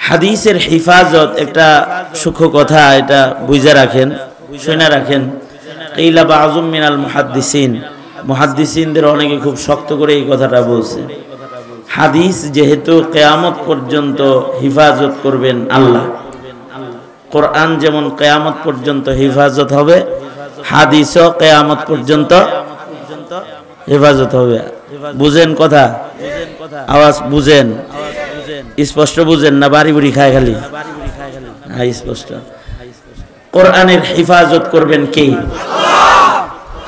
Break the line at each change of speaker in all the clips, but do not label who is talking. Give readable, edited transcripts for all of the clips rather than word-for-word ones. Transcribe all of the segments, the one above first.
হাদিসের হিফাজত একটা সূক্ষ্ম কথা, এটা বুঝে রাখেন, শুনে রাখেন। কিলা বাযুম মিনাল মুহাদ্দিসিন, মুহাদ্দিসিনদের অনেকে খুব শক্ত করে এই কথাটা বলছে। হাদিস যেহেতু কিয়ামত পর্যন্ত হিফাজত করবেন আল্লাহ, কোরআন যেমন কিয়ামত পর্যন্ত হিফাজত হবে, হাদিসও কিয়ামত পর্যন্ত হেফাজত হবে। বুঝেন কথা? আওয়াজ বুঝেন? স্পষ্ট বুঝেন না বাড়ি বুড়ি খায় খালি? হ্যাঁ, স্পষ্ট। কোরআনের হেফাজত করবেন কে?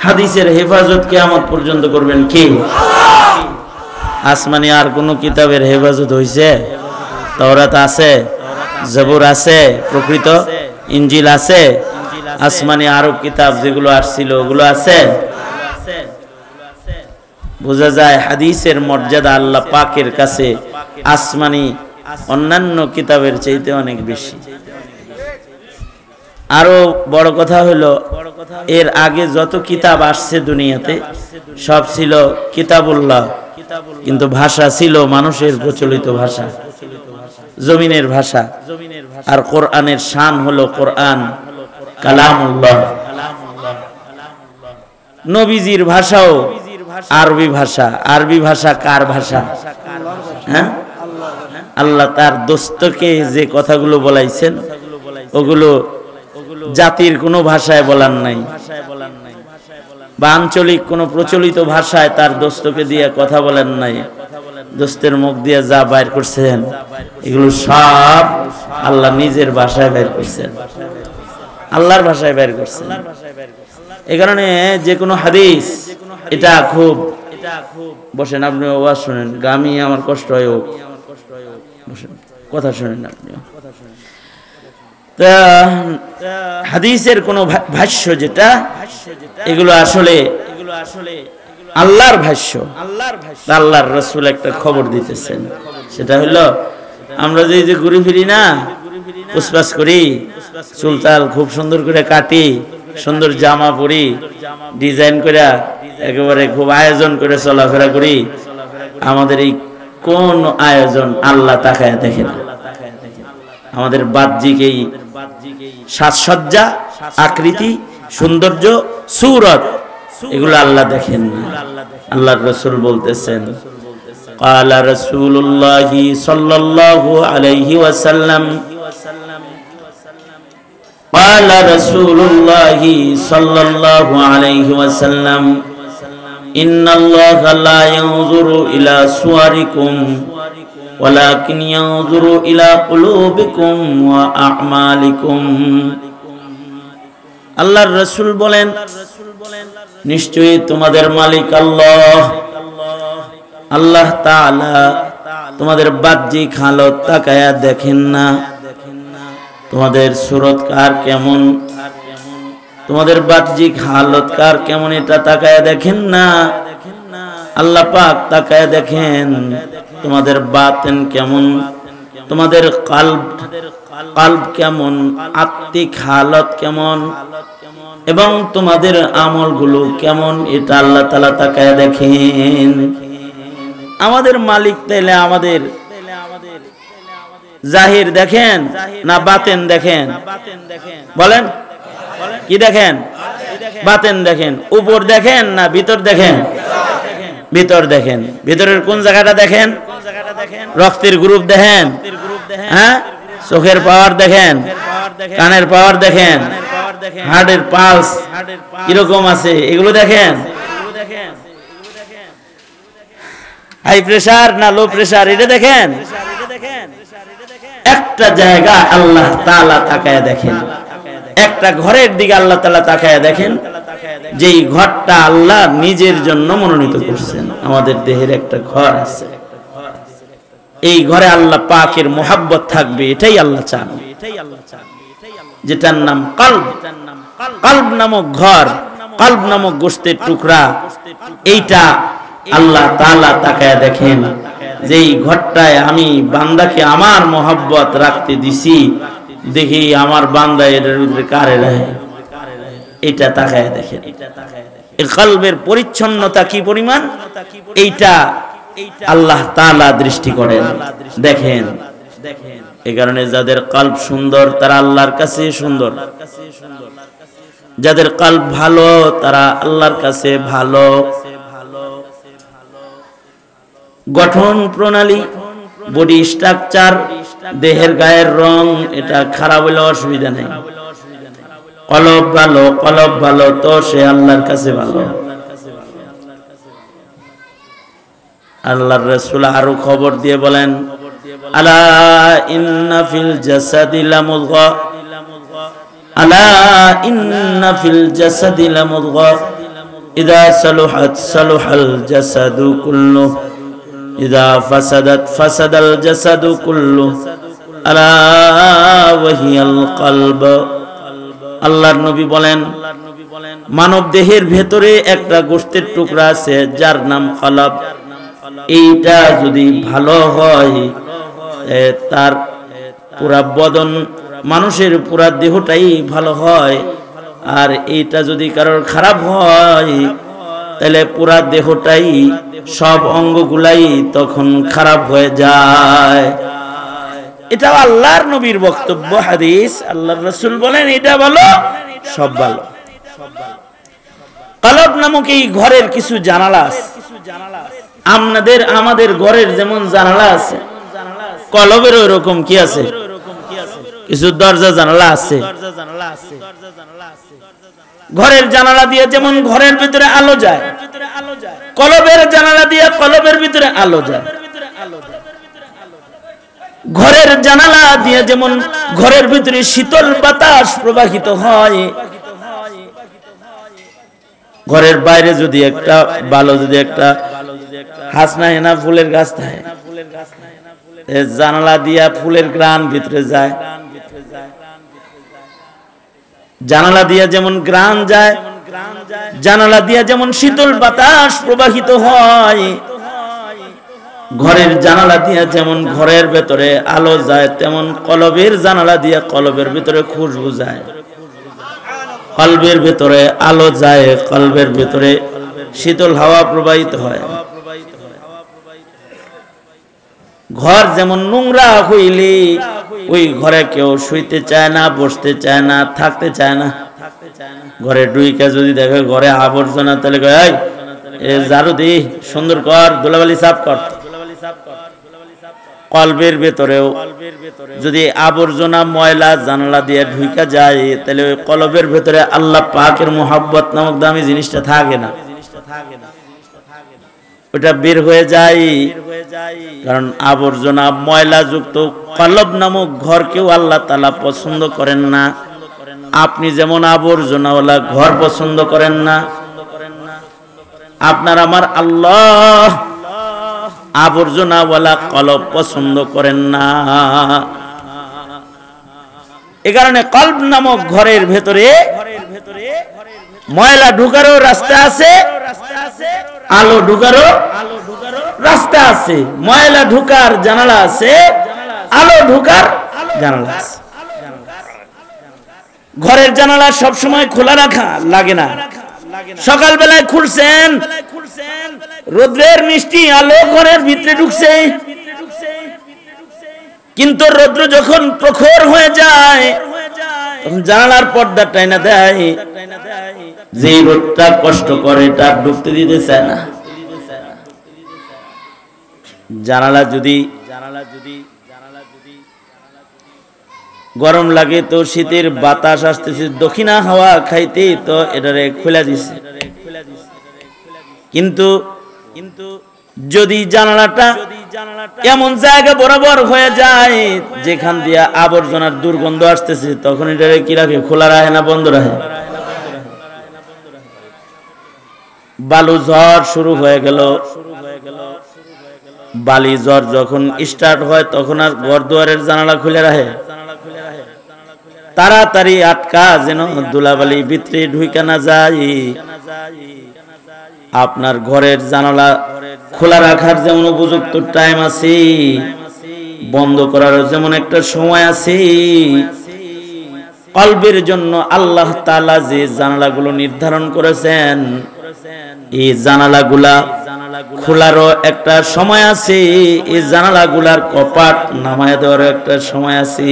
হাদিসের হেফাজত কিয়ামত পর্যন্ত করবেন কে? আসমানি আর কোন কিতাবের হেফাজত হইছে? তাওরাত আছে, জবুর আছে, প্রকৃত ইনজিল আছে, আসমানি আরব কিতাব যেগুলো আসছিল ওগুলো আছে। বোঝা যায় হাদিসের মর্যাদা আল্লাহ পাকের কাছে আসমানি অন্যান্য কিতাবের চাইতে অনেক বেশি। আরো বড় কথা হলো, এর আগে যত কিতাব আসছে দুনিয়াতে সব ছিল কিতাবুল্লাহ, কিন্তু ভাষা ছিল মানুষের প্রচলিত ভাষা, জমিনের ভাষা। আর কোরআনের শান হলো কোরআন কালামুল্লাহ। নবীজির ভাষাও আরবি ভাষা। আরবি ভাষা কার ভাষা? হ্যাঁ, আল্লাহ তার দোস্তকে যে কথাগুলো বলাইছেন ওগুলো জাতির কোনো ভাষায় বলার নাই, বা আঞ্চলিক কোনো প্রচলিত ভাষায় তার দোস্তকে দিয়ে কথা বলেন নাই। দোস্তের মুখ দিয়ে যা বাইর করছেন এগুলো সব আল্লাহ নিজের ভাষায় বের করছেন, আল্লাহর ভাষায় বের করছেন। এই কারণে যে কোনো হাদিস এটা খুব বসেন, আপনি ওয়াজ শুনেন, গামি আমার কষ্ট হয়, বসেন কথা শুনেন আপনি। হাদিসের কোন ভাষ্য যেটা, এগুলো আসলে আল্লাহর ভাষ্য। আল্লাহর রাসূল একটা খবর দিতেছেন, সেটা হলো আমরা যে ঘুরি ফিরি না, পুসপাস করি, চুলতাল খুব সুন্দর করে কাটি, সুন্দর জামা পরি, ডিজাইন করে একেবারে খুব আয়োজন করে চলাফেরা করি, আমাদের এই কোন আয়োজন আল্লাহ তাকায় দেখেন? আমাদের বাহ্যিক এই সাজসজ্জা, আকৃতি, সৌন্দর্য, সূরত, এগুলো আল্লাহ দেখেন না। আল্লাহর রাসূল বলতেছেন, قال رسول الله صلى الله عليه وسلم قال رسول الله صلى الله عليه وسلم إن الله لا ينظر إلى صوركم ولكن ينظر إلى قلوبكم وأعمالكم। আল্লাহর রাসূল বলেন, নিশ্চয়ই তোমাদের মালিক আল্লাহ, আল্লাহ তাআলা তোমাদের বাহ্যিক হালত তাকায়া দেখেন না, তোমাদের সুরত কার কেমন, তোমাদের বাহ্যিক হালত কার কেমন এটা তাকায়া দেখেন না। আল্লাহ পাক তাকায়া দেখেন তোমাদের বাতেন কেমন, তোমাদের কলব কেমন, আত্মিক হালত কেমন, এবং তোমাদের আমলগুলো কেমন, এটা আল্লাহ তাআলা তাকায়া দেখেন। আমাদের মালিক তাইলে আমাদের জাহির দেখেন না বাতেন দেখেন? বলেন, কি দেখেন? বাতেন দেখেন। উপর দেখেন না ভিতর দেখেন? ভিতর দেখেন। ভিতরের কোন জায়গাটা দেখেন? রক্তের গ্রুপ দেখেন, হ্যাঁ, চোখের পাওয়ার দেখেন, কানের পাওয়ার দেখেন, হার্টের পালস কিরকম আছে এগুলো দেখেন। হাই প্রেসার না লো প্রেসার এটা দেখেন। একটা জায়গা আল্লাহ তাআলা তাকায়া দেখেন, একটা ঘরের দিকে আল্লাহ তাআলা তাকায়া দেখেন, যেই ঘরটা আল্লাহ নিজের জন্য মনোনীত করছেন। আমাদের দেহের একটা ঘর আছে, এই ঘরে আল্লাহ পাকের মোহাব্বত থাকবে, এটাই আল্লাহ চান, যেটার নাম কলব। কলব নামক ঘর, কলব নামক গোশতের টুকরা, এইটা আল্লাহ তাআলা তাকায়া দেখেন, যেই ঘরটায় আমি বান্দাকে আমার মোহাব্বত রাখতে দিছি, দেখি আমার বান্দা এর ভিতরে কারে রাখে, এটা তাকায়া দেখেন। এর কলবের পরিচ্ছন্নতা কি পরিমাণ, এইটা আল্লাহ তাআলা দৃষ্টি করেন, দেখেন। এই কারণে যাদের কলব সুন্দর তারা আল্লাহর কাছে সুন্দর, যাদের কলব ভালো তারা আল্লাহর কাছে ভালো। গঠন প্রণালী, বডি স্ট্রাকচার, দেহের গায়ের রং এটা খারাপ হলে অসুবিধা নেই। কলব ভালো, কলব ভালো তো সে আল্লাহর কাছে ভালো। আল্লাহর রাসূল আরো খবর দিয়ে বলেন, আলা ইন্না ফিল জাসাদি লামুদগা, আলা ইন্না ফিল জাসাদি লামুদগা ইযা সালুহাত সালুহাল জাসাদু কুল্লুহু ইযা ফাসাদাত ফাসাদাল জাসাদু কুল্লুহু আলা ওয়াহিয়াল কলব। আল্লাহর নবী বলেন, মানব দেহের ভেতরে একটা গোশতের টুকরা আছে যার নাম কলব। এইটা যদি ভালো হয় তার পুরা বদন, মানুষের পুরা দেহটাই ভালো হয়। আর এইটা যদি কারোর খারাপ হয় তাহলে পুরা দেহটাই, সব অঙ্গগুলাই তখন খারাপ হয়ে যায়। এটা আল্লাহর নবীর বক্তব্য, হাদিস। আল্লাহর রাসূল বলেন এটা ভালো, সব ভালো। কলব নামক এই ঘরের কিছু জানালা আছে। আমাদের ঘরের যেমন জানালা আছে, কলবের ওই রকম কি আছে, কিছু দরজা জানালা আছে। ঘরের জানালা দিয়ে যেমন ঘরের ভিতরে আলো যায়, কলবের জানালা দিয়ে কলবের ভিতরে আলো যায়। ঘরের জানালা দিয়ে যেমন ঘরের ভিতরে শীতল বাতাস প্রবাহিত হয়, ঘরের বাইরে যদি একটা ভালো, যদি একটা হাসনা হেনা ফুলের গাছ থাকে, জানালা দিয়া ফুলের গ্রান ভিতরে যায়। জানালা দিয়া যেমন গ্রান যায়, জানালা দিয়া যেমন শীতল বাতাস প্রবাহিত হয়, ঘরের জানালা দিয়া যেমন ঘরের ভেতরে আলো যায়, তেমন কলবের জানালা দিয়া কলবের ভিতরে খুশবু যায়। কলবের ভেতরে আলো যায়, কলবের ভেতরে শীতল হাওয়া প্রবাহিত হয়। ঘর যেমন নোংরা হইলে ওই ঘরে কেউ শুইতে চায় না, বসতে চায় না, থাকতে চায় না। ঘরে ডুইকা যদি দেখে ঘরে আবর্জনা, তাহলে কয় এই ঝাড়ু দি, সুন্দর কর, ধুলাবালি সাফ কর। কলবের ভেতরেও যদি আবর্জনা ময়লা জানালা দিয়ে ঢুইকা যায়, তাহলে ওই কলবের ভেতরে আল্লাহ পাকের মুহাব্বত নামক দামি জিনিসটা থাকে না, ওটা বের হয়ে যায়। কারণ আবর্জনা ময়লা যুক্ত কলব নামক ঘরকেও আল্লাহ তাআলা পছন্দ করেন না। আপনি যেমন আবর্জনাওয়ালা ঘর পছন্দ করেন না, আপনার আমার আল্লাহ আবর্জনাওয়ালা কলব পছন্দ করেন না। এ কারণে কলব নামক ঘরের ভেতরে ময়লা ঢুকারও রাস্তা আছে, আলো ঢুকারও রাস্তা আছে। ময়লা ঢুকার জানালা আছে, আলো ঢুকার জানালা আছে। ঘরের জানালা সব সময় খোলা রাখা লাগে না। সকাল বেলায় খুলছেন, রোদ্রের মিষ্টি আলো ঘরের ভিতরে ঢুকছে, কিন্তু রৌদ্র যখন প্রখর হয়ে যায় তখন জানালার পর্দা টাইনা দেয়। যে রোদটা কষ্ট করে তার ঢুকতে দিতে চায় না। জানালা যদি গরম লাগে তো শীতের বাতাস আসতেছে, দক্ষিণা হাওয়া খাইতে তো এটারে খুলে দিছে। কিন্তু যদি জানালাটা এমন জায়গা বরাবর হয়ে যায় যেখান দিয়ে আবর্জনার দুর্গন্ধ আসতেছে, তখন এটারে কি রাখে, খোলা রাখে না বন্ধ রাখে? বালু ঝড় শুরু হয়ে গেল, বালি ঝড় যখন স্টার্ট হয় তখন আর ঘর দুয়ারের জানালা খুলে রাখে? তাড়াতাড়ি আটকা, যেন ধুলাবালি ভিতরে ঢুইকা না যায়। আপনার ঘরের জানালা খোলা রাখার যেমন উপযুক্ত টাইম আছে, বন্ধ করার যেমন একটা সময় আছে, কলবের জন্য আল্লাহ তাআলা যে জানালাগুলো নির্ধারণ করেছেন এই জানালাগুলা খোলারও একটা সময় আছে, এই জানালাগুলার কপাট নামায় দেওয়ার একটা সময় আছে।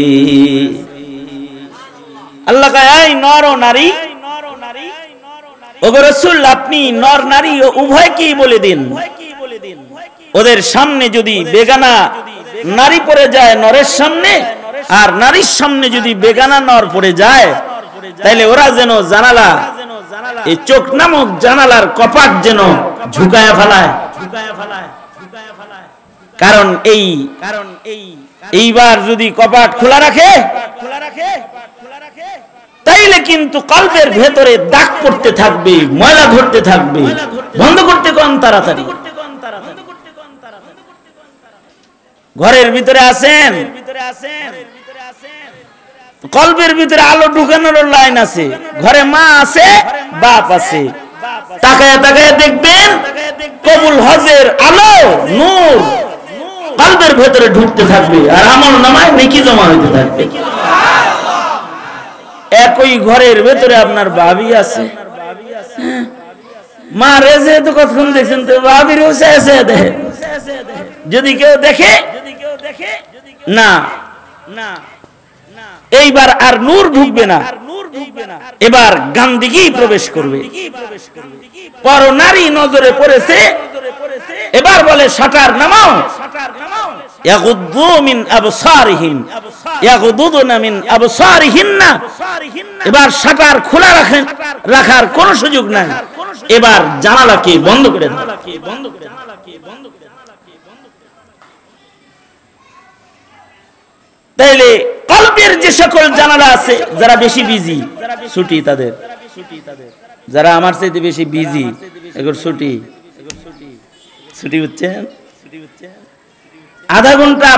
আল্লাহ কয় এই নর ও নারী, ওগো রাসূল আপনি নর নারী উভয়কেই বলে দিন, ওদের সামনে যদি বেগানা নারী পড়ে যায় নরের সামনে, আর নারীর সামনে যদি বেগানা নর পড়ে যায়, তাইলে ওরা যেন জানালা, এই চোখ নামক জানালার কপাট যেন ঝুঁকায়া ফেলায়। কারণ এইবার যদি কপাট খোলা রাখে তাইলে কিন্তু কলবের ভেতরে দাগ পড়তে থাকবে, ময়লা ধরতে থাকবে। বন্ধ করতে কোন তাড়াতাড়ি। ঘরের ভিতরে আছেন, কলবের ভিতরে আলো ঢুকানোর লাইন আছে, ঘরে মা আছে, বাপ আছে, তাকায় তাকায় দেখবেন কবুল হজের আলো নূর কলবের ভেতরে ঢুকতে থাকবে, আর আমল নামায় নেকি জমা হইতে থাকবে। একই ঘরের ভেতরে আপনার ভাবি আছে, মা রেজে তো কতক্ষণ দেখছেন, তো ভাবির দেখে, যদি কেউ দেখে না, এইবার আর নূর ঢুকবে না, এবার গান্দিগি প্রবেশ করবে। পর নারী নজরে পড়েছে, এবার বলে শাটার নামাও, ইয়াগুদ্দু মিন আবসারিহিম ইয়াগুদুদুনা মিন আবসারিহিন্না। এবার শাটার খোলা রাখার কোনো সুযোগ নাই, এবার জানালাকে বন্ধ করে দাও। তাইলে কলবের যে সকল জানালা আছে, যারা বেশি বিজি ছুটি তাদের, যারা আমার চাইতে বেশি বিজি এগুলো ছুটি বুঝছেন। আধা ঘন্টা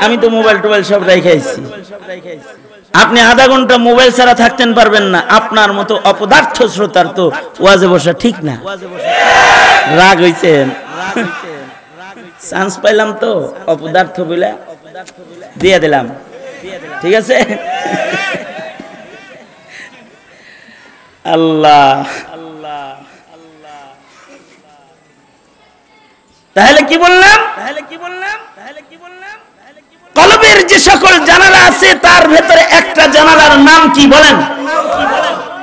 আমি তো মোবাইল টোবাইল সব রেখেছি, আপনি আধা ঘন্টা মোবাইল ছাড়া থাকতেন পারবেন না। আপনার মতো অপদার্থ শ্রোতার তো ওয়াজে বসা ঠিক না। রাগ হইছেন, চান্স পাইলাম তো অপদার্থ বলে দিয়ে দিলাম, ঠিক আছে। আল্লাহ তাহলে কি বললাম, কলবের যে সকল জানালা আছে তার ভেতরে একটা জানালার নাম কি বলেন?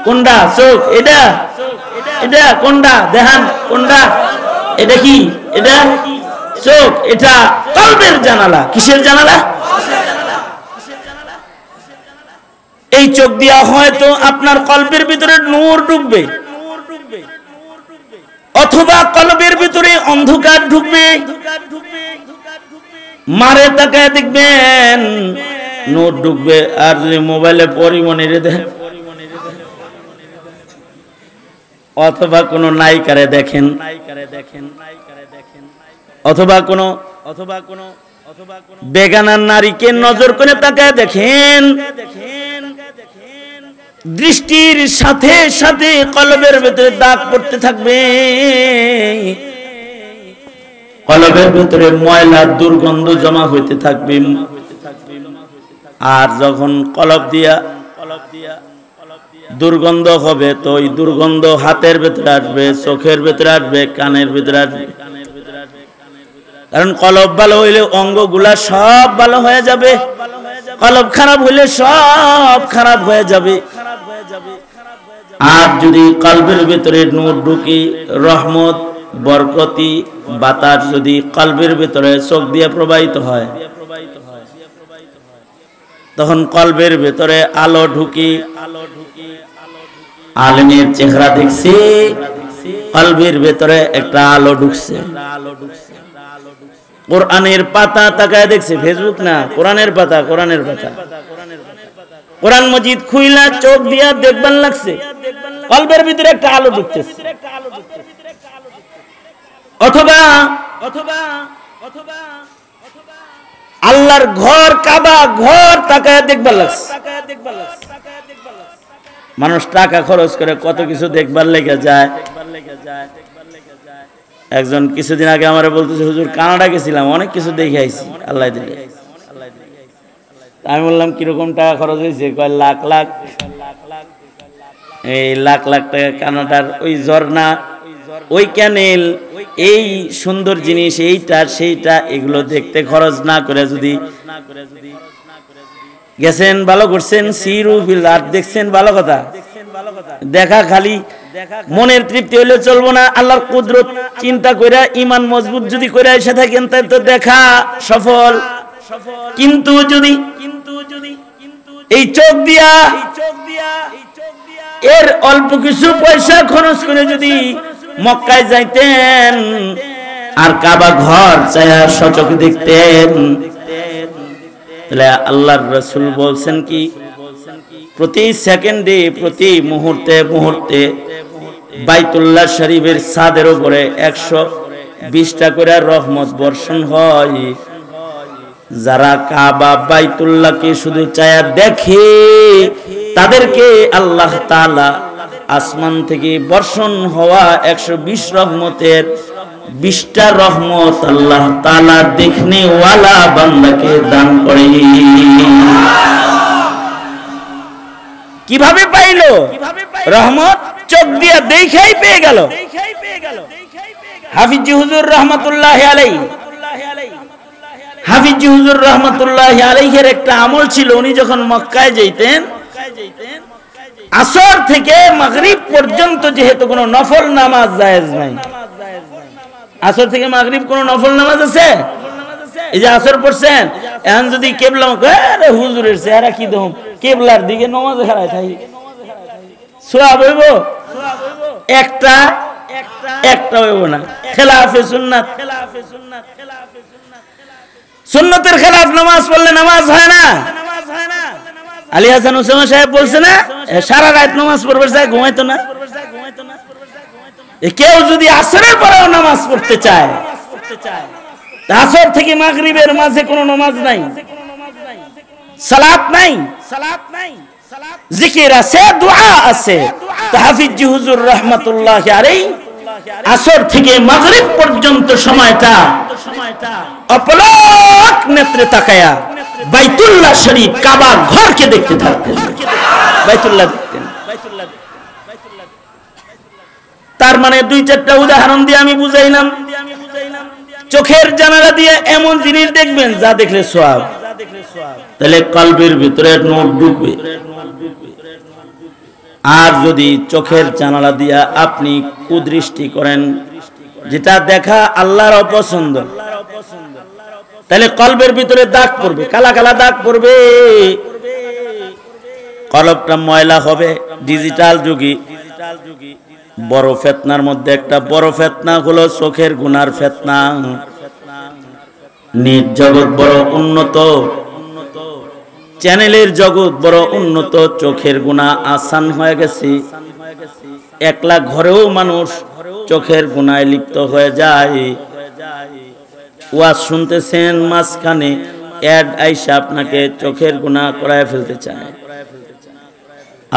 কোনটা? চোখ। এটা কোনটা? দেখান কোনটা? এটা কি? এটা চোখ। এটা কলবের জানালা। কিসের জানালা? এই চোখ দিয়া হয়তো আপনার কলবের ভিতরে নূর ঢুকবে, অথবা কলবের ভিতরে অন্ধকার ঢুকবে। মারে তাকায় দেখবেন নূর ঢুকবে, আর যদি মোবাইলে পরিমণিরে দেখেন, অথবা কোনো নায়িকারে দেখেন, অথবা কোনো বেগানার নারীকে নজর করে তাকায় দেখেন, দৃষ্টির সাথে সাথে কলবের ভেতরে দাগ পড়তে থাকবে, কলবের ভেতরে ময়লা দুর্গন্ধ জমা হইতে থাকবে। আর যখন কলব দিয়া দুর্গন্ধ হবে, তো ওই দুর্গন্ধ হাতের ভেতরে আসবে, চোখের ভেতরে আসবে, কানের ভেতরে আসবে। কারণ কলব ভালো হইলে অঙ্গগুলা সব ভালো হয়ে যাবে, কলব খারাপ হইলে সব খারাপ হয়ে যাবে। আর যদি কলবের ভিতরে নূর ঢুকি, রহমত, বরকতি, বাতাস যদি কলবের ভিতরে চোখ দিয়ে প্রবাহিত হয়, তখন কলবের ভিতরে আলো ঢুকি। আলেমের চেহারা দেখছি, কলবের ভিতরে একটা আলো ঢুকছে। কোরআনের পাতা তাকায় দেখছে, ফেসবুক না, কোরআনের পাতা, কোরআনের পাতা, কোরআন মজিদ খুইলা চোখ দিয়া দেখবার লাগছে, কলবের ভিতরে একটা আলো ঢুকতেছে। অথবা আল্লাহর ঘর, কাবা ঘর তাকায় দেখবার লাগছে। মানুষ টাকা খরচ করে কত কিছু দেখবার লেগে যায়। একজন কিছুদিন আগে আমারে বলতেছে, হুজুর কানাডা গেছিলাম, অনেক কিছু দেখে আইছি, আল্লাহ দিলে। আমি বললাম কিরকম টাকা খরচ হয়েছে? কয় লাখ লাখ। এই লাখ লাখ টাকা কানাডার ওই ঝর্ণা, ওই ক্যানেল, এই সুন্দর জিনিস, এইটা সেইটা, এগুলো দেখতে খরচ না করে যদি গেছেন ভালো করছেন, সিরু ফিল আরদ দেখছেন ভালো কথা, দেখা খালি মনের তৃপ্তি হইলে চলবো না, আল্লাহর কুদরত চিন্তা কইরা ঈমান মজবুত যদি কইরা এসে থাকেন তাই তো দেখা সফল। কিন্তু যদি এই চোখ দিয়া এর অল্প কিছু পয়সা খরচ করে যদি মক্কায় যাইতেন আর কাবা ঘর চায়া সচক দেখতেন, তাহলে আল্লাহর রাসূল বলছেন কি প্রতি সেকেন্ডে প্রতি মুহূর্তে মুহূর্তে বাইতুল্লাহ শরীফের ছাদের উপরে 120টা করে রহমত বর্ষণ হয়। যারা কাবা বাইতুল্লাহকে শুধু চায়া দেখে তাদেরকে আল্লাহ তাআলা আসমান থেকে বর্ষণ হওয়া 120 রহমতের 20টা রহমত আল্লাহ তাআলা দেখনে ওয়ালা বান্দাকে দান করে। কিভাবে পাইলো রহমত? চোখ দিয়া দেখাই পেয়ে গেল। হাফিজি হুজুর রাহমাতুল্লাহি আলাইহি, হাফিজি হুজুর রাহমাতুল্লাহি আলাইহির একটা আমল ছিল, উনি যখন মক্কায় যাইতেন আসর থেকে মাগরিব পর্যন্ত যেহেতু কোনো নফল নামাজ জায়েজ নাই, আসর থেকে মাগরিব কোনো নফল নামাজ আছে? এই যে আসর পড়ছেন, এখন যদি কেবলা আরে হুজুরের চেহারা কি দেখুন, কেবলার দিকে নামাজে খাড়ায় থাকি, সওয়াব হইব? একটা হইব না। খেলাফে সুন্নাত, সুন্নতের খেলাফ নামাজ পড়লে নামাজ হয় না। আলী হাসান ওসামা সাহেব বলছে না, সারা রাত নামাজ পড়বে, ঘুমাইতো না। কেউ যদি আসরের পরেও নামাজ পড়তে চায়, আসর থেকে মাগরিবের মাঝে কোনো নামাজ নাই, সালাত নাই, জিকির আছে, দোয়া আছে। হাফিজ হুজুর রাহমাতুল্লাহি আলাইহি আসর থেকে মাগরিব পর্যন্ত সময়টা অপলক নেত্রে তাকায়া বাইতুল্লাহ শরীফ কাবা ঘরকে দেখতে থাকতেন, বাইতুল্লাহ দেখতেন। তার মানে 2-4টা উদাহরণ দিয়ে আমি বুঝাইলাম, চোখের জানালা দিয়ে এমন জিনিস দেখবেন যা দেখলে সওয়াব, তাহলে কলবের ভিতরে নূর ঢুকবে। আর যদি চোখের জানালা দিয়া আপনি কুদৃষ্টি করেন, যেটা দেখা আল্লাহর অপছন্দ, তাহলে কলবের ভিতরে দাগ পড়বে, কালা কালা দাগ পড়বে, কলবটা ময়লা হবে। ডিজিটাল যুগে বড় ফিতনার মধ্যে একটা বড় ফিতনা হলো চোখের গুনার ফিতনা। নেট জগৎ বড় উন্নত, চ্যানেলের জগৎ বড় উন্নত, চোখের গুনাহ আসান হয়ে গেছে। একলা ঘরেও মানুষ চোখের গুনায় লিপ্ত হয়ে যায়। ওয়াজ শুনতেছেন, মাঝখানে অ্যাড আইসা আপনাকে চোখের গুনাহ করায় ফেলতে চায়।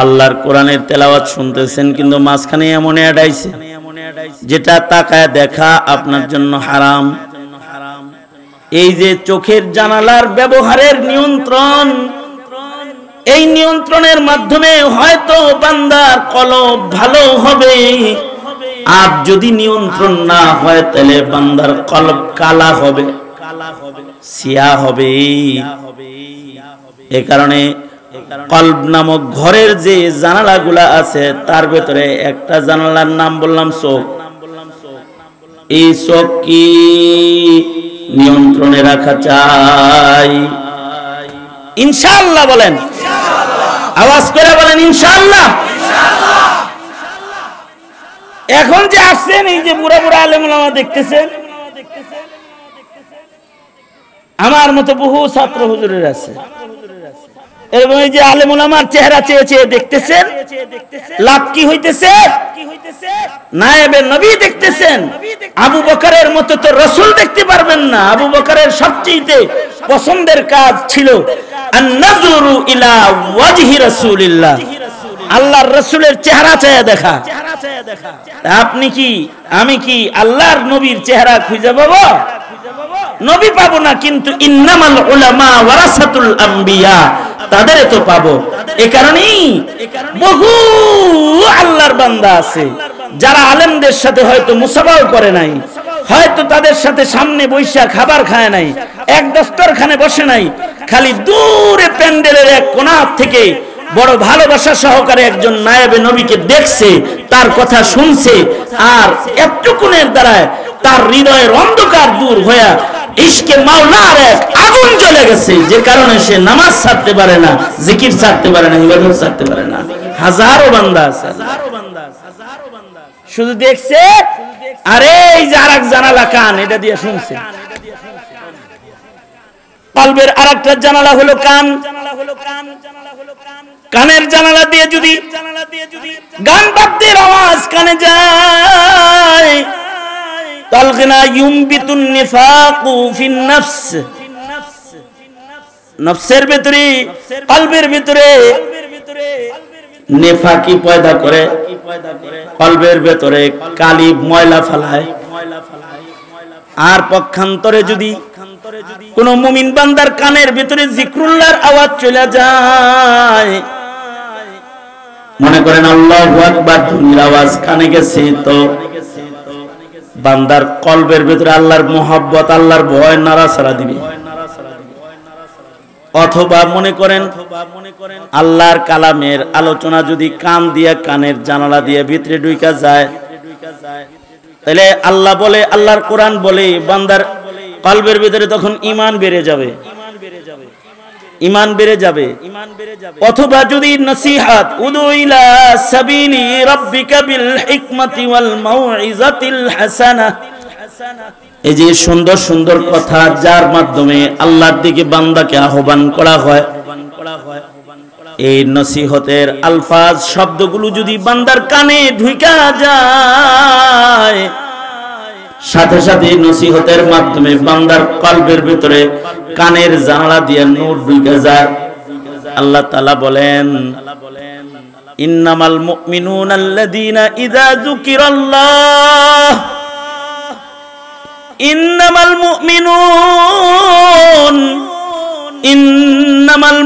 আল্লাহর কোরআনের তেলাওয়াত শুনতেছেন, কিন্তু মাঝখানে এমন অ্যাড আইছে যেটা তাকায় দেখা আপনার জন্য হারাম। এই যে চোখের জানালার ব্যবহারের নিয়ন্ত্রণ, এই নিয়ন্ত্রণের মাধ্যমে হয়তো বান্দার কলব ভালো হবে, আর যদি নিয়ন্ত্রণ না হয় তাহলে বান্দার কলব কালা হবে, সিয়া হবে। এই কারণে কলব নামক ঘরের যে জানালাগুলা আছে তার ভেতরে একটা জানালার নাম বললাম চোখ। এই চোখ কি নিয়ন্ত্রণে রাখা চাই? ইনশাআল্লাহ বলেন, আওয়াজ করে বলেন ইনশাআল্লাহ। এখন যে আসছেন, এই যে বুড়া বুড়া আলেম ওলামা দেখতেছেন, আমার মতো বহু ছাত্র হুজুরের আছে, এবং এই যে আলেম ওলামার চেহারা চেয়ে চেয়ে দেখতেছেন, লাভ কি হইতেছে? নায়েবে নবী দেখতেছেন। আবু বকরের মতো তো রাসূল দেখতে পারবেন না। আবু বকরের সবচেয়ে পছন্দের কাজ ছিল আন-নাযরু ইলা ওয়াজহি রাসূলিল্লাহ, আল্লাহর রাসূলের চেহারা চেয়ে দেখা। আপনি কি আমি কি আল্লাহর নবীর চেহারা খুঁজে পাবো? নবী পাবো না, কিন্তু ইন্নামাল উলামা ওয়ারাসাতুল আম্বিয়া, তাদের তো পাবো। এই কারণেই বহু আল্লাহর বান্দা আছে যারা আলেমদের সাথে হয়তো মুসাফাও করে নাই, হয়তো তাদের সাথে সামনে বৈশা খাবার খায় নাই, এক দস্তরখানে বসে নাই, খালি দূরে প্যান্ডেলের এক কোণা থেকে বড় ভালোবাসা সহকারে একজন নায়েবে নবীকে দেখছে, তার কথা শুনছে, আর এতটুকুনের দ্বারা তার হৃদয়ের অন্ধকার দূর হয়ে ইশকে মাওলার এক আগুন জ্বলে গেছে, যে কারণে সে নামাজ ছাড়তে পারে না, জিকির ছাড়তে পারে না, ইবাদত ছাড়তে পারে না। হাজারো বান্দা আছে, শুধু দেখছে, আরে এই যে আরেক জানালা কান, এটা দিয়ে শুনছে। কলবের আরেকটা জানালা হলো কান। কানের জানালা দিয়ে যদি গান বাদ্যের আওয়াজ কানে যায়, তালগিনা ইউমবিতুন নিফাকু ফিন নফস, নফসের ভিতরে, কলবের ভিতরে নেফাকি পয়দা করে, কলবের ভিতরে কালি ময়লা ফেলায়। আর পক্ষান্তরে যদি কোন মুমিন বান্দার কানের ভিতরে জিক্রুল্লাহর আওয়াজ চলে যায়, মনে করেন আল্লাহু আকবার ধ্বনির আওয়াজ কানে গেছে, তো বান্দার কলবের ভিতরে আল্লাহর মোহাব্বত, আল্লাহর ভয় নাড়াচাড়া দিবে। অথবা মনে করেন আল্লাহর কালামের আলোচনা যদি কান দিয়ে, কানের জানালা দিয়ে ভিতরে ঢুকা যায়, তাহলে আল্লাহ বলে, আল্লাহর কোরআন বলে, বান্দার কলবের ভিতরে তখন ঈমান বেড়ে যাবে, ঈমান বেড়ে যাবে। অথবা যদি নসিহত, উদু ইলা সাবিলি রাব্বিকা বিল হিকমাতি ওয়াল মাউইজাতিল হাসানাহ, এই যে সুন্দর সুন্দর কথা যার মাধ্যমে আল্লাহর দিকে বান্দাকে আহ্বান করা হয়, এই নসিহতের আলফাজ শব্দগুলো যদি বান্দার কানে ঢুকা যায়, সাথে সাথে নসিহতের মাধ্যমে বান্দার কলবের ভিতরে কানের জানালা দিয়ে নূর ঢুকে যায়। আল্লাহ তাআলা বলেন, ইন্নামাল মুমিনুনা আল্লাযীনা ইযা যুকিরাল্লাহ, ইন্নামাল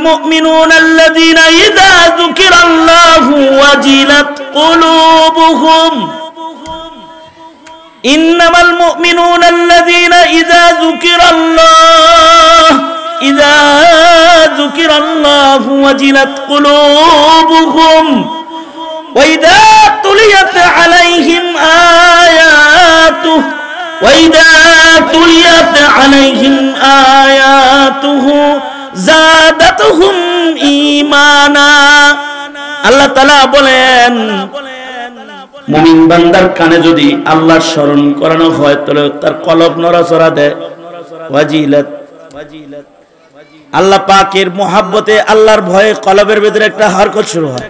মুমিনুনা আল্লাযীনা ইযা যুকিরাল্লাহু ওয়াজিলাত কুলুবুহুম, ইন্নামাল মুমিনুনা আল্লাযীনা ইযা যুকিরাল্লাহু ওয়াজিলাত কুলুবুহুম ওয়া ইযা তুলিয়াত আলাইহিম আয়াতুহু যাদাতুহুম ঈমানা। আল্লাহ তাআলা বলেন, মুমিন বান্দার কানে যদি আল্লাহর স্মরণ করানো হয়, তাহলে তার কলব নড়াচড়া দেয়। ওয়াজিলাত, আল্লাহ পাকের মোহাব্বতে, আল্লাহর ভয়ে কলবের ভিতরে একটা হরকত শুরু হয়।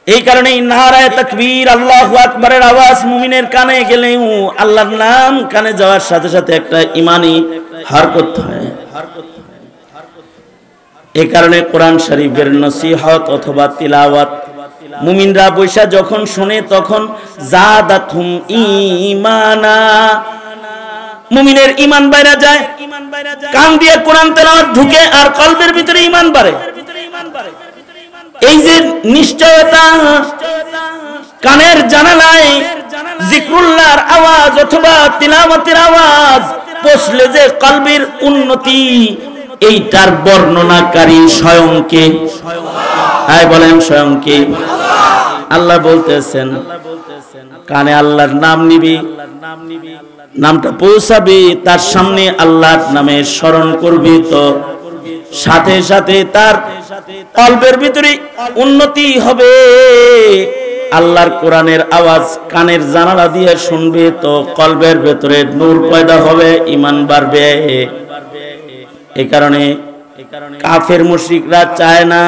এই কারণে নারায়ে তাকবীর, আল্লাহু আকবারের আওয়াজ মুমিনের কানে গেলেও আল্লাহর নাম কানে যাওয়ার সাথে সাথে একটা ঈমানি হরকত হয়। এই কারণে কোরআন শরীফের নসিহত অথবা তিলাওয়াত মুমিনরা বৈশা যখন শুনে, তখন যাদাতুহুম ঈমানা, মুমিনের ঈমান বাইরা যায়। কান দিয়ে কোরআন তেলাওয়াত ঢুকে আর কলবের ভিতরে ঈমান বাড়ে। এই যে নিশ্চয়তা, কানের জানালায় জিক্রুল্লাহর আওয়াজ অথবা তিলাওয়াতের আওয়াজ পৌঁছলে যে কলবের উন্নতি, এইটার বর্ণনাকারী স্বয়ং কে? আয় বলেন, স্বয়ং কে? আল্লাহ বলতেছেন, কানে আল্লাহর নাম নিবি, নামটা পৌঁছাবি, তার সামনে আল্লাহর নামে স্মরণ করবি, তো সাথে সাথে তার কলবের ভিতরে উন্নতি হবে। আল্লাহর কোরআনের আওয়াজ কানের জানালা দিয়ে শুনবে, তো কলবের ভিতরে নূর পয়দা হবে, ঈমান বাড়বে। এই কারণে কাফের মুশরিকরা চায় না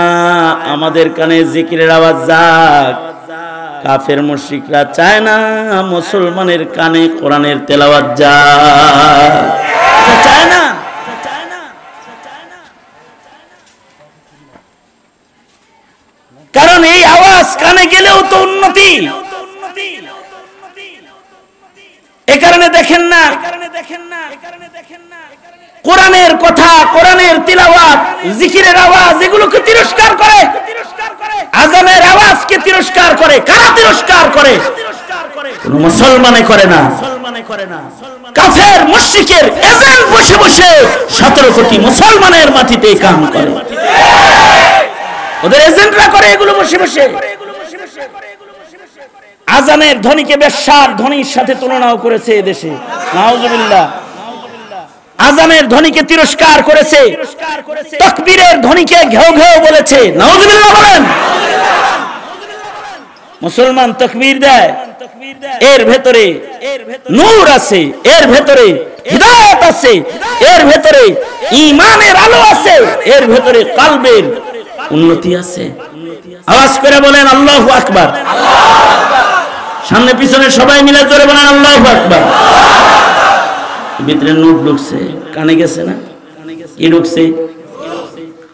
আমাদের কানে জিকিরের আওয়াজ যাক, কাফের মুশরিকরা চায় না মুসলমানের কানে কোরআনের তেলাওয়াত যাক, চায় না। কারণ এই আওয়াজ কানে গেলেও তো উন্নতি। এই কারণে দেখেন না কোরআনের কথা, কোরআনের তিলাওয়াত, জিকিরের আওয়াজ, এগুলোকে তিরস্কার করে। আযানের আওয়াজ নামাজকে তিরস্কার করে। কারা তিরস্কার করে? কোন মুসলমানে করে না, কাফের মুশরিকের এজেন্ট বসে বসে 17 কোটি মুসলমানের মাটিতে কাম করে। ওদের এজেন্টরা করে এগুলো বসে বসে। আজানের ধ্বনিকে বেশ্যার ধ্বনির সাথে তুলনাও করেছে এদেশে, নাউজুবিল্লাহ। আজানের ধ্বনিকে তিরস্কার করেছে, তাকবীরের ধ্বনিকে ঘেউ ঘেউ বলেছে, নাউজুবিল্লাহ বলেন। মুসলমান তাকবীর দেয়, এর ভেতরে নূর আছে, এর ভেতরে হিদায়াত আছে, এর ভেতরে ঈমানের আলো আছে, এর ভেতরে কলবের উন্নতি আছে। আওয়াজ করে বলেন আল্লাহু আকবার। সামনে পিছনে সবাই মিলে জোরে বলেন আল্লাহু আকবার। ভিতরে নূর ঢুকছে, কানে গেছে না? কি ঢুকছে?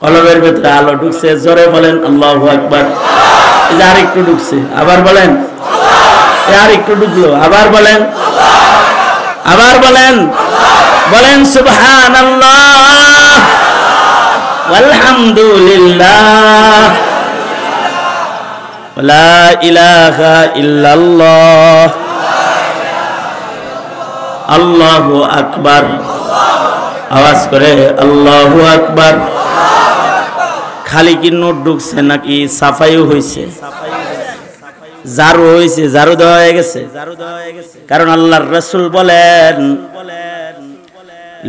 কলবের ভেতরে আলো ঢুকছে। জোরে বলেন আল্লাহু আকবার। এই যে আরেকটু ঢুকছে, আবার বলেন। আর একটু ঢুকলো, আবার বলেন, আবার বলেন। বলেন সুবহানাল্লাহ ওয়ালহামদুলিল্লাহ লা ইলাহা ইল্লাল্লাহ আল্লাহু আকবার। আওয়াজ করে আল্লাহু আকবার। খালি কি নোট ঢুকছে নাকি সাফাইও হয়েছে? জারু হয়েছে, জারু দেওয়া হয়ে গেছে। কারণ আল্লাহর রাসূল বলেন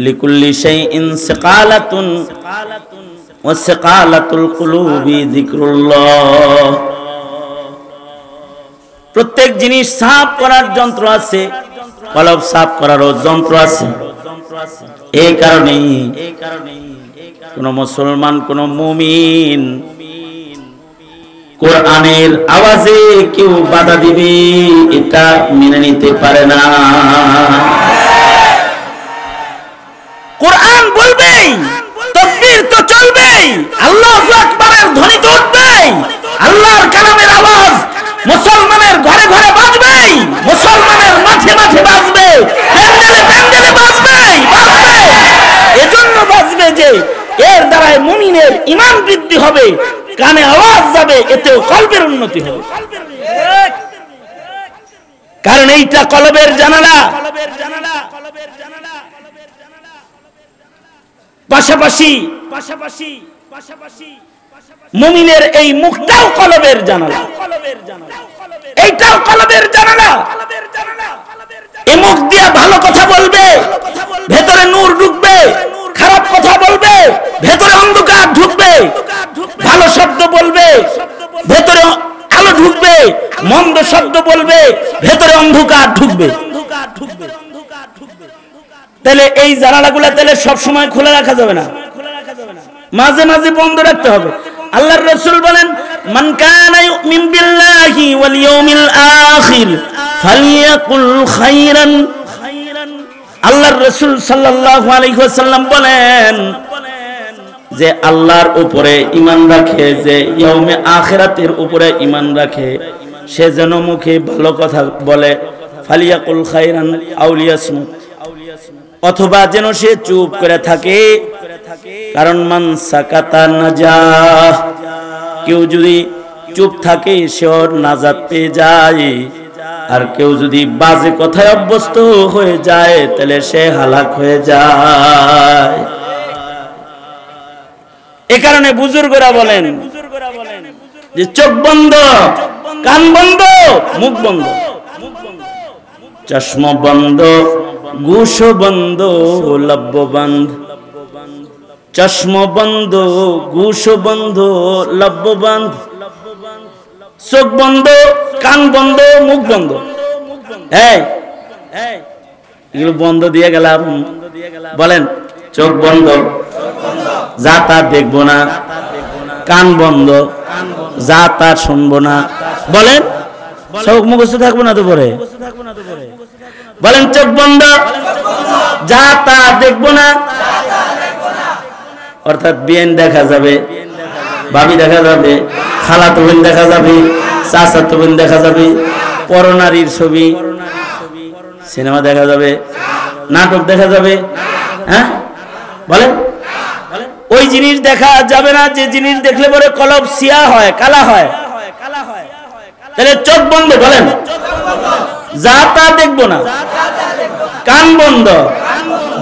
লিকুল্লি শাইইন সিকালাতুন ওয়া সিকালাতুল কুলুবি যিকরুল্লাহ। প্রত্যেক জিনিস সাফ করার যন্ত্র আছে, কলব সাফ করারও যন্ত্র আছে। এই কারণেই কোন মুসলমান, কোন মুমিন কোরআনের আওয়াজে কেউ বাধা দিবে এটা মেনে নিতে পারে না। কোরআন বলবেই, তাকবীর তো চলবেই, আল্লাহু আকবারের ধ্বনি তো উঠবেই, আল্লাহর কালামের আওয়াজ মুসলমানের ঘরে ঘরে বাজবেই, মুসলমানের মাঠে মাঠে বাজবে, প্যান্ডেলে প্যান্ডেলে বাজবেই, বাজবে। এজন্য বাজবে যে এর দ্বারাই মুমিনের ঈমান বৃদ্ধি হবে, কানে আওয়াজ যাবে, এতেও কলবের উন্নতি হবে। কারণ এইটা কলবের জানালা। পাশাপাশি মুমিনের এই মুখটাও কলবের জানালা, এইটাও কলবের জানালা। এই মুখ দিয়ে ভালো কথা বলবে, ভেতরে নূর ঢুকবে, খারাপ কথা বলবে, ভেতরে অন্ধকার ঢুকবে। ভালো শব্দ বলবে, ভেতরে আলো ঢুকবে, মন্দ শব্দ বলবে, ভেতরে অন্ধকার ঢুকবে। তাহলে এই জানালাগুলো তাহলে সব সময় খোলা রাখা যাবে না, মাঝে মাঝে বন্ধ রাখতে হবে। আল্লাহর রাসূল বলেন মান কানা ইউমিন বিল্লাহি ওয়াল ইয়াউমিল আখির ফালইয়াকুল খায়রান। আল্লাহর রাসূল সাল্লাল্লাহু আলাইহি ওয়াসাল্লাম বলেন যে আল্লাহর উপরে ঈমান রাখে, যে ইয়াউমে আখিরাতের উপরে ঈমান রাখে, সে যেন মুখে ভালো কথা বলে, ফালিয়াকুল খায়রান আও লিয়াসমুত, অথবা যেন সে চুপ করে থাকে। কারণ মান সাকাতা নাজাহ, কেউ যদি চুপ থাকে সে নাজাত পেয়ে যায়, আর কেউ যদি বাজে কথায় অভ্যস্ত হয়ে যায় তাহলে সে হালাক হয়ে যায়। এ কারণে বুজুর্গরা বলেন যে চোখ বন্ধ, কান বন্ধ, মুখ বন্ধ, চশমা বন্ধ, গুশ বন্ধ, লব্ব বন্ধ। চশমা বন্ধ, গুশ বন্ধ, লব্ব বন্ধ। চোখ বন্ধ, কান বন্ধ, মুখ বন্ধ। এগুলো বন্ধ দিয়ে গেলাম। বলেন চোখ বন্ধ, যা তা দেখবো না। কান বন্ধ, যা তা শুনবো না। বলেন চোখ মুখস্থ থাকবো না তো পরে। বলেন চোখ বন্ধ, যা তা দেখবো না। অর্থাৎ বিয়েন দেখা যাবে, ভাবি দেখা যাবে, খালাতো বোন দেখা যাবে, চাচাতো বোন দেখা যাবে, পরনারীর ছবি, সিনেমা দেখা যাবে, নাটক দেখা যাবে। হ্যাঁ বলেন, ওই জিনিস দেখা যাবে না যে জিনিস দেখলে পরে কলব সিয়া হয়, কালা হয়। তাহলে চোখ বন্ধ, বলেন যা তা দেখবো না, কান বন্ধ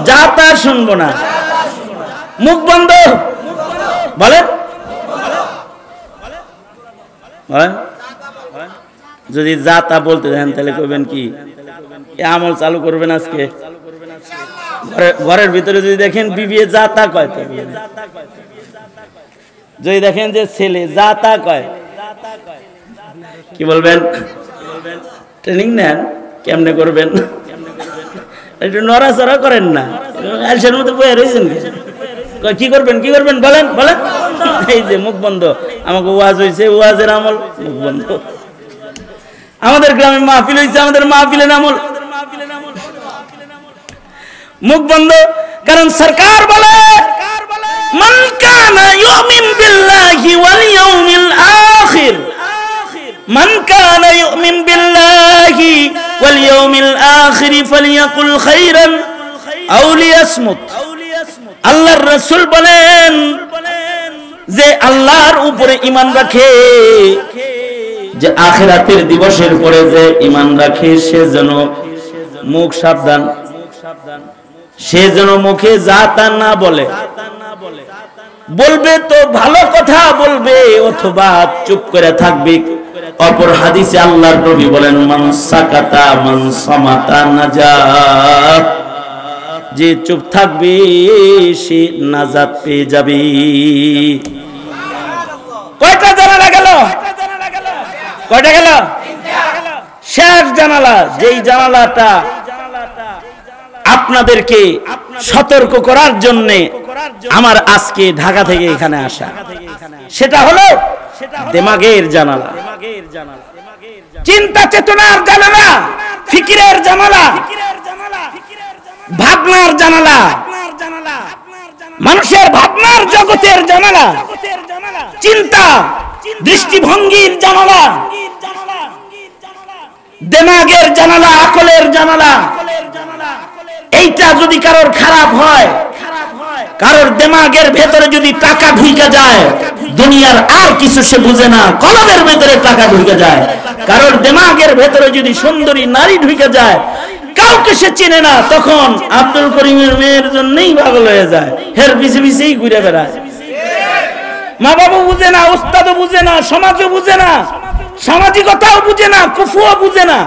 যা তা শুনবো না, মুখ বন্ধ, বলেন বলেন। যদি যা তা বলতে দেন তাহলে কইবেন কি আমল চালু করবেন আজকে? ঘরের ভিতরে যদি দেখেন বিবি যা তা কয়, যদি দেখেন যে ছেলে যা তা কয়, কি বলবেন? ট্রেনিং নেন, কেমনে করবেন? একটু নড়াচড়া করেন না, আলসের মধ্যে বয়ে রয়েছেন। কি করবেন কি করবেন বলেন বলেন। এই যে মুখ বন্ধ, আমাকে ওয়াজ হয়েছে, ওয়াজের আমল মুখ বন্ধ। আমাদের গ্রামে মাহফিল হয়েছে, আমাদের মাহফিলের আমল মুখ বন্ধ। কারণ সরকার বলে মান কানা ইউমিন বিল্লাহি ওয়াল ইয়াউমিল আখির, মান কানা ইউমিন বিল্লাহি ওয়াল ইয়াউমিল আখির ফালিয়াকুল খাইরান আও লিয়াসমুত। আল্লাহর রাসূল বলেন যে আল্লাহর উপরে ঈমান রাখে, যে আখিরাতের দিবসের পরে যে ঈমান রাখে, সে যেন মুখ সাবধান, সে যেন মুখে যা তা না বলে। বলবে তো ভালো কথা বলবে অথবা চুপ করে থাকবে। অপর হাদিসে আল্লাহর নবী বলেন মান সাকাতা মান সামাতা নাজাত, যে চুপ থাকবে সে নাজাত পেয়ে যাবে। কয়টা জানালা গেল? কয়টা গেল? শেষ জানালা, যেই জানালাটা আপনাদেরকে সতর্ক করার জন্য আমার আজকে ঢাকা থেকে এখানে আসা, সেটা হলো দিমাগের জানালা, চিন্তা চেতনার জানালা, ফিকিরের জানালা, ভাবনার জানালা, মানুষের ভাবনার জগতের জানালা, চিন্তা দৃষ্টিভঙ্গির জানালা, দিমাগের জানালা, আকলের জানালা। এইটা যদি কারোর খারাপ হয়, কারোর দিমাগের ভেতরে যদি টাকা ঢুকে যায়, দুনিয়ার আর কিছু সে বুঝে না, কলমের ভেতরে টাকা ঢুকে যায়। কারোর দিমাগের ভেতরে যদি সুন্দরী নারী ঢুকে যায়, কাউকে সে চিনে না, তখন আব্দুল করিমের মেয়ের জন্যই পাগল হয়ে যায়, হের পিছে পিছেই ঘুরে বেড়ায়। মা বাবা বুঝে না, উস্তাদও বুঝে না, সমাজও বুঝে না, সামাজিকতাও বুঝে না, কুফুও বুঝে না,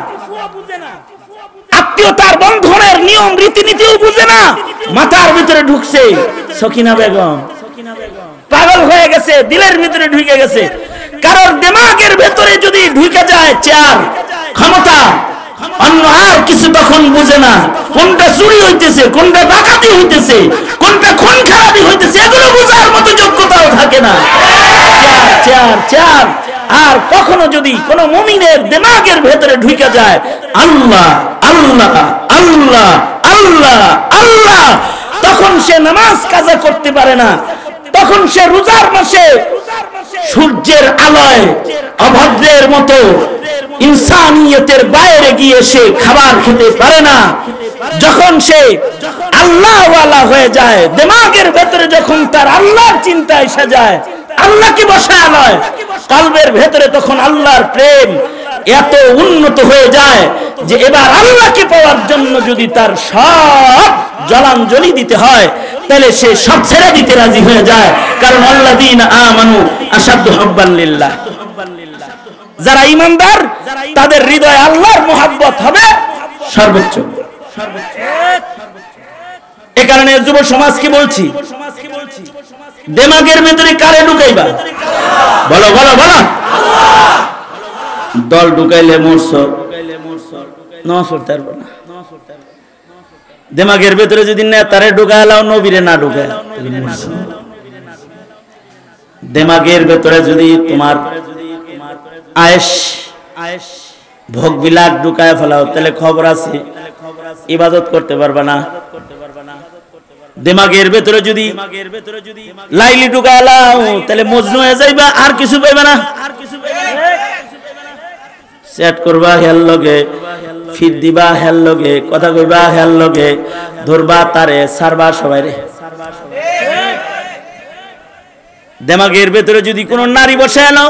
আত্মীয়তার বন্ধনের নিয়ম রীতিনীতিও বুঝে না, মাথার ভিতরে ঢুকছে সকিনা বেগম, পাগল হয়ে গেছে, দিলের ভিতরে ঢুকে গেছে। কারোর দিমাগের ভেতরে যদি ঢুকে যায় চেয়ার, ক্ষমতা, অন্য আর কিছু তখন বুঝে না, কোনটা চুরি হইতেছে, কোনটা ডাকাতি হইতেছে, কোনটা খুন খারাপি হইতেছে, এগুলো বোঝার মতো যোগ্যতাও থাকে না। Chair chair. আর কখনো যদি কোন মুমিনের দিমাগের ভেতরে ঢুকে যায় আল্লাহ আল্লাহ আল্লাহ আল্লাহ আল্লাহ, তখন সে নামাজ কাজা করতে পারে না, তখন সে রোজার মাসে সূর্যের আলোয় অভদ্রের মতো ইনসানিয়তের বাইরে গিয়ে সে খাবার খেতে পারে না। যখন সে আল্লাহ ওয়ালা হয়ে যায়, দিমাগের ভেতরে যখন তার আল্লাহর চিন্তা এসে যায়, আল্লাহকে বসায় নয়, কলবের ভেতরে তখন আল্লাহর প্রেম এত উন্নত হয়ে যায় যে এবার আল্লাহকে পাওয়ার জন্য যদি তার সব জলাঞ্জলি দিতে হয়, তাহলে সে সব ছেড়ে দিতে রাজি হয়ে যায়। কারণ আল্লাযীনা আমানু আশাদ্দু হুব্বান লিল্লাহ, যারা ঈমানদার তাদের হৃদয়ে আল্লাহর মুহাব্বত হবে সর্বোচ্চ। এ কারণে যুব সমাজকে বলছি, দিমাগের ভিতরে কারে ঢুকাইবা? বলো বলো বলো। দল ঢুকাইলে মরছো, দিমাগের ভেতরে যদি নেতারে ঢুকাইলাও, নবীরে না ঢুকায়, দিমাগের ভেতরে যদি তোমার আয়েশ ভোগ বিলাস ঢুকায় ফেলাও, তাহলে খবর আছে, ইবাদত করতে পারবা না। দিমাগের ভেতরে যদি লাইলি ঢুকালাও, তাহলে মজনু হয়ে যাইবা, আর কিছু পাইবা না। সেট করবা হেল লগে, ফিট দিবা হেল লগে, কথা কইবা হেল লগে, ধরবা তারে, সারবা সবাই রে। দিমাগের ভেতরে যদি কোন নারী বসে এলো,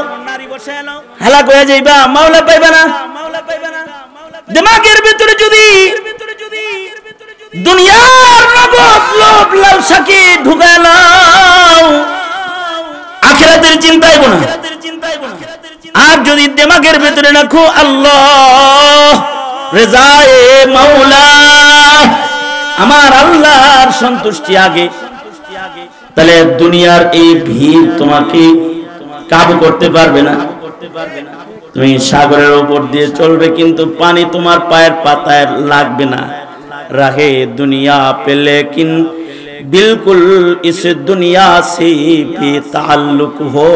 হালাক হয়ে যাইবা, মাওলা পাইবা না। দিমাগের ভিতরে যদি দুনিয়ার নগদ লোভ লালসাকে ঢুকায় নাও, আখিরাতের চিন্তা আইব না। আর যদি দিমাগের ভিতরে রাখো আল্লাহ রেজায়ে মাওলা, আমার আল্লাহর সন্তুষ্টি আগে, তাহলে দুনিয়ার এই ভিড় তোমাকে কাবু করতে পারবে না। তুমি সাগরের উপর দিয়ে চলবে কিন্তু পানি তোমার পায়ের পাতায় লাগবে না। রাহে দুনিয়া পে লেকিন बिल्कुल इस दुनिया से भी ताल्लुक हो,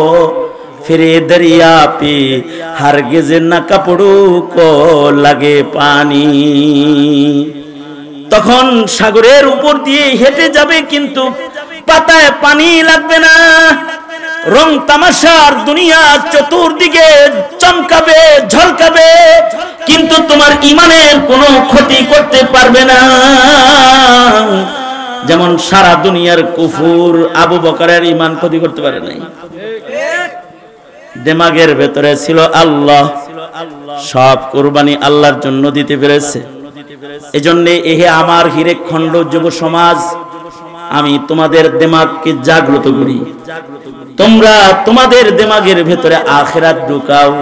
फिर दरिया पे हरगिज न कपड़ों को लगे पानी। তখন সাগরের উপর দিয়ে হেঁটে যাবে কিন্তু পাতায় পানি লাগবে না। রং তামাশার দুনিয়া চতুর্দিকে চমকাবে ঝলকাবে, কিন্তু তোমার ঈমানের কোনো ক্ষতি করতে পারবে না। যেমন সারা দুনিয়ার কুফুর আবু বকরের ঈমান ক্ষতি করতে পারে নাই। দিমাগের ভেতরে ছিল আল্লাহ, সব কুরবানি আল্লাহর জন্য দিতে পেরেছে। এজন্য এহে আমার হিরেক খণ্ড যুব সমাজ, আমি তোমাদের দিমাগকে জাগ্রত করি। তোমরা তোমাদের দিমাগের ভেতরে আখিরাত ঢুকাও,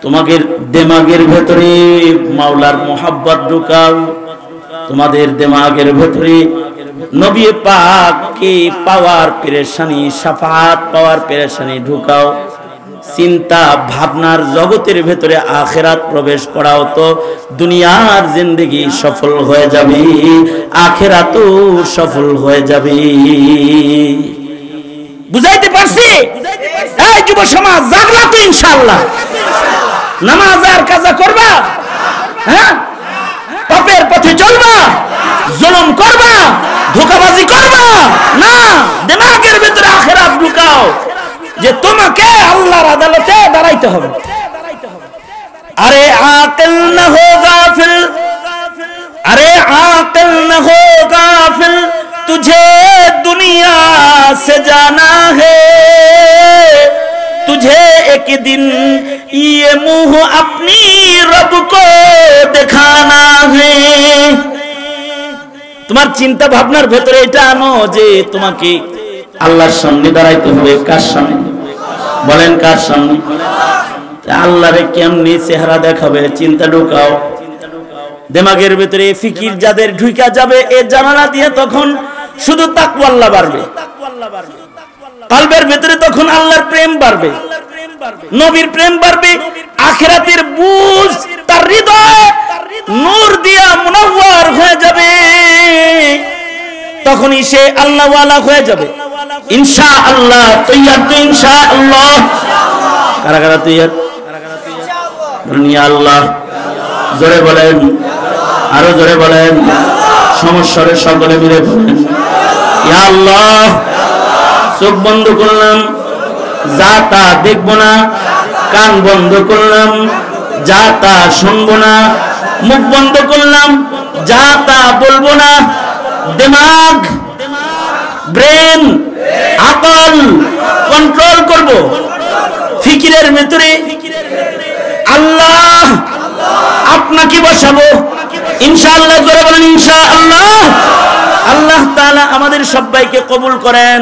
তোমাদের দিমাগের ভেতরে মাওলার মোহাব্বত ঢুকাও, তোমাদের দিমাগের ভেতরে নবী পাককে পাওয়ার পেরেশানি, শাফাআত পাওয়ার পেরেশানি ঢুকাও। চিন্তা ভাবনার জগতের ভেতরে আখিরাত প্রবেশ করাও, তো দুনিয়ার জিন্দেগি সফল হয়ে যাবে, আখিরাতও সফল হয়ে যাবে। বুঝাইতে পারছি? এই যুব সমাজ জাগলা তো ইনশাআল্লাহ। নামাজ আর কাজা করবা, হ্যাঁ, পাপের পথে চলবা, জুলুম করবা, ধোঁকাবাজি করবা না। দিমাগের ভিতরে আখিরাত ঢুকাও যে তোমাকে আল্লাহর আদালতে দাঁড়াইতে হবে। আরে আকিল না হো গাফিল, अरे आकिल न हो गाफिल, तुझे दुनिया से जाना है, तुझे एक दिन ये मुंह अपनी रब को दिखाना है। তোমার চিন্তা ভাবনার ভেতরে এটা আনো যে তোমাকে আল্লাহর সামনে দাঁড়াইতে হবে। কার সামনে বলেন? কার সামনে? আল্লাহরে কেমনি চেহারা দেখাবে চিন্তা ঢুকাও। দিমাগের ভিতরে ফিকির যাদের ঢুকা যাবে এ জানালা দিয়ে, তখন শুধু তাকওয়াল্লাহ বাড়বে, কলবের ভিতরে তখন আল্লাহর প্রেম বাড়বে, নবীর প্রেম বাড়বে, আখিরাতের বুঝ তার হৃদয় নূর দিয়া মুনাওয়ার হয়ে যাবে। তখনই সে আল্লাহ ওয়ালা হয়ে যাবে ইনশাআল্লাহ। তৈয়ার তো ইনশাআল্লাহ? কারা কারা তৈয়ার? ইয়া আল্লাহ জোরে বলেন, আরো জোরে বলেন, সমস্যারে সকলে মিলে বলেন ইয়া আল্লাহ। চোখ বন্ধ করলাম, যা তা দেখবো না, কান বন্ধ করলাম, যা তা শুনবো না, মুখ বন্ধ করলাম, যা তা বলবো না। দিমাগ, ব্রেন, আকল কন্ট্রোল করব। ফিকিরের ভিতরে আল্লাহ আপনাকে বসাবো ইনশাআল্লাহ। জোরে বলেন ইনশাআল্লাহ। আল্লাহ তাআলা আমাদের সবাইকে কবুল করেন।